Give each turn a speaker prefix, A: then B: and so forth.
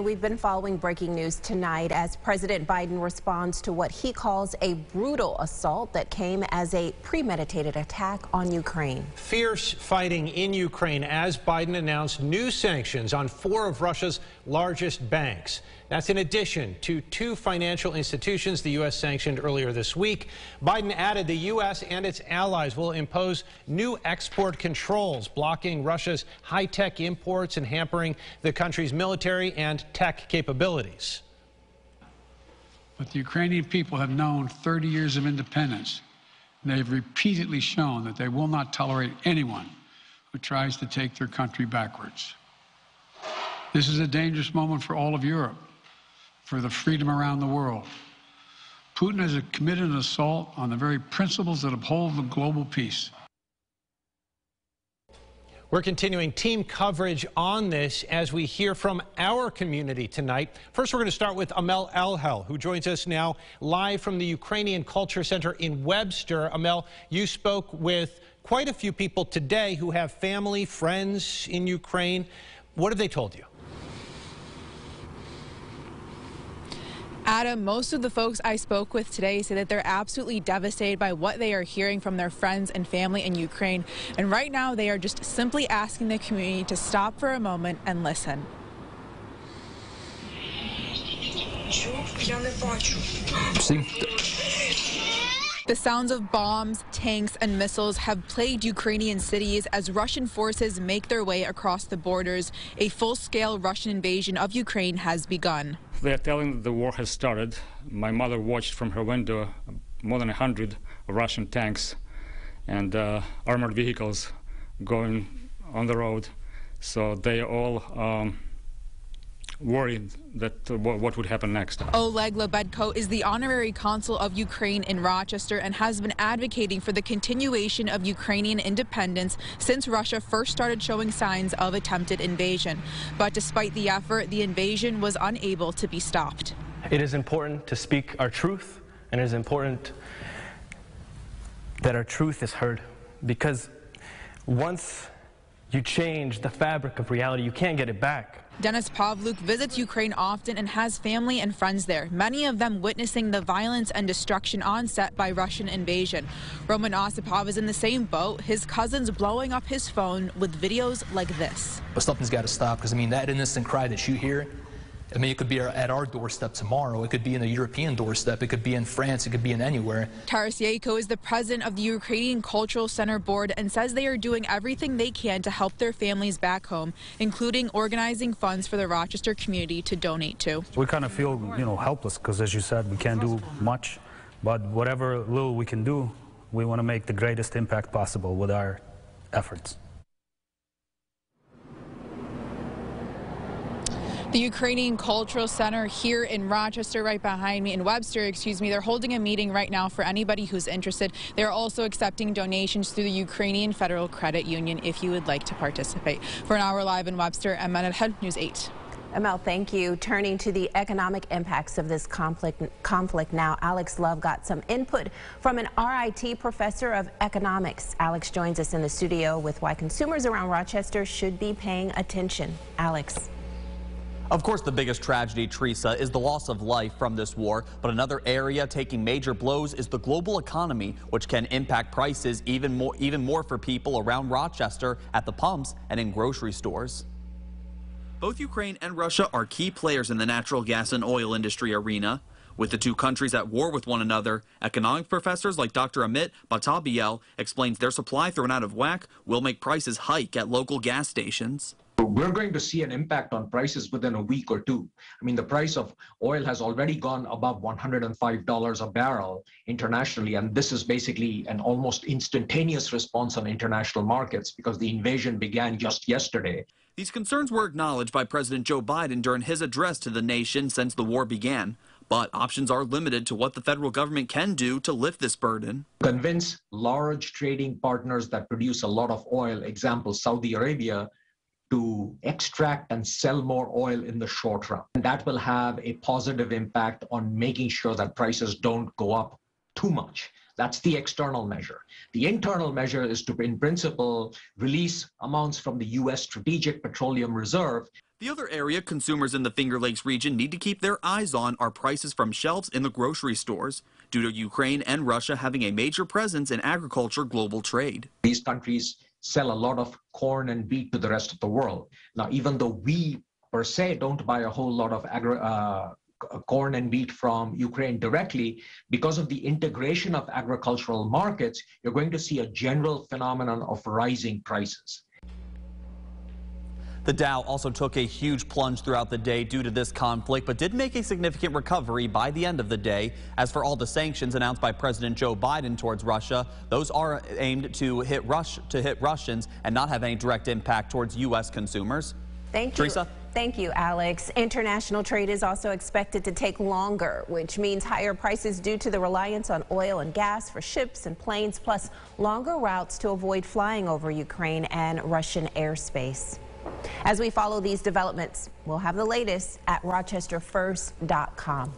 A: We've been following breaking news tonight as President Biden responds to what he calls a brutal assault that came as a premeditated attack on Ukraine.
B: Fierce fighting in Ukraine as Biden announced new sanctions on 4 of Russia's largest banks. That's in addition to 2 financial institutions the U.S. sanctioned earlier this week. Biden added the U.S. and its allies will impose new export controls, blocking Russia's high-tech imports and hampering the country's military and tech capabilities.
C: But the Ukrainian people have known 30 years of independence, and they've repeatedly shown that they will not tolerate anyone who tries to take their country backwards. This is a dangerous moment for all of Europe, for the freedom around the world. Putin has committed an assault on the very principles that uphold the global peace.
B: We're continuing team coverage on this as we hear from our community tonight. First, we're going to start with Amel Elhel, who joins us now live from the Ukrainian Culture Center in Webster. Amel, you spoke with quite a few people today who have family, friends in Ukraine. What have they told you?
D: Adam, most of the folks I spoke with today say that they're absolutely devastated by what they are hearing from their friends and family in Ukraine. And right now, they are just simply asking the community to stop for a moment and listen. The sounds of bombs, tanks, and missiles have plagued Ukrainian cities as Russian forces make their way across the borders. A full-scale Russian invasion of Ukraine has begun.
E: They are telling that the war has started. My mother watched from her window more than 100 Russian tanks and armored vehicles going on the road. So they are all worried that what would happen next.
D: Oleg Lebedko is the honorary consul of Ukraine in Rochester and has been advocating for the continuation of Ukrainian independence since Russia first started showing signs of attempted invasion. But despite the effort, the invasion was unable to be stopped.
F: It is important to speak our truth, and it is important that our truth is heard, because once you change the fabric of reality, you can't get it back.
D: Denis Pavluk visits Ukraine often and has family and friends there, many of them witnessing the violence and destruction onset by Russian invasion. Roman Osipov is in the same boat, his cousins blowing up his phone with videos like this.
G: But something's got to stop, because, I mean, that innocent cry that you hear, I mean, it could be at our doorstep tomorrow. It could be in a European doorstep. It could be in France. It could be in anywhere.
D: Tarasyeko is the president of the Ukrainian Cultural Center Board and says they are doing everything they can to help their families back home, including organizing funds for the Rochester community to donate to.
H: We kind of feel, helpless because, as you said, we can't do much. But whatever little we can do, we want to make the greatest impact possible with our efforts.
D: The Ukrainian Cultural Center here in Rochester, right behind me, in Webster, they're holding a meeting right now for anybody who's interested. They're also accepting donations through the Ukrainian Federal Credit Union if you would like to participate. For an hour live in Webster, Amel Elhel, News 8.
A: Amel, thank you. Turning to the economic impacts of this conflict now, Alex Love got some input from an RIT professor of economics. Alex joins us in the studio with why consumers around Rochester should be paying attention. Alex.
I: Of course, the biggest tragedy, Teresa, is the loss of life from this war. But another area taking major blows is the global economy, which can impact prices even more for people around Rochester at the pumps and in grocery stores. Both Ukraine and Russia are key players in the natural gas and oil industry arena. With the two countries at war with one another, economics professors like Dr. Amit Batabiel explains their supply thrown out of whack will make prices hike at local gas stations.
J: We're going to see an impact on prices within a week or two. I mean, the price of oil has already gone above $105 a barrel internationally, and this is basically an almost instantaneous response on international markets because the invasion began just yesterday.
I: These concerns were acknowledged by President Joe Biden during his address to the nation since the war began. But options are limited to what the federal government can do to lift this burden.
J: Convince large trading partners that produce a lot of oil, example Saudi Arabia, to extract and sell more oil in the short run. And that will have a positive impact on making sure that prices don't go up too much. That's the external measure. The internal measure is to, in principle, release amounts from the U.S. Strategic Petroleum Reserve.
I: The other area consumers in the Finger Lakes region need to keep their eyes on are prices from shelves in the grocery stores, due to Ukraine and Russia having a major presence in agriculture global trade.
J: These countries sell a lot of corn and wheat to the rest of the world. Now, even though we, per se, don't buy a whole lot of corn and wheat from Ukraine directly, because of the integration of agricultural markets, you're going to see a general phenomenon of rising prices.
I: The Dow also took a huge plunge throughout the day due to this conflict, but did make a significant recovery by the end of the day. As for all the sanctions announced by President Joe Biden towards Russia, those are aimed to hit Russians and not have any direct impact towards U.S. consumers.
A: Thank you.
I: Teresa?
A: Thank you, Alex. International trade is also expected to take longer, which means higher prices due to the reliance on oil and gas for ships and planes, plus longer routes to avoid flying over Ukraine and Russian airspace. As we follow these developments, we'll have the latest at rochesterfirst.com.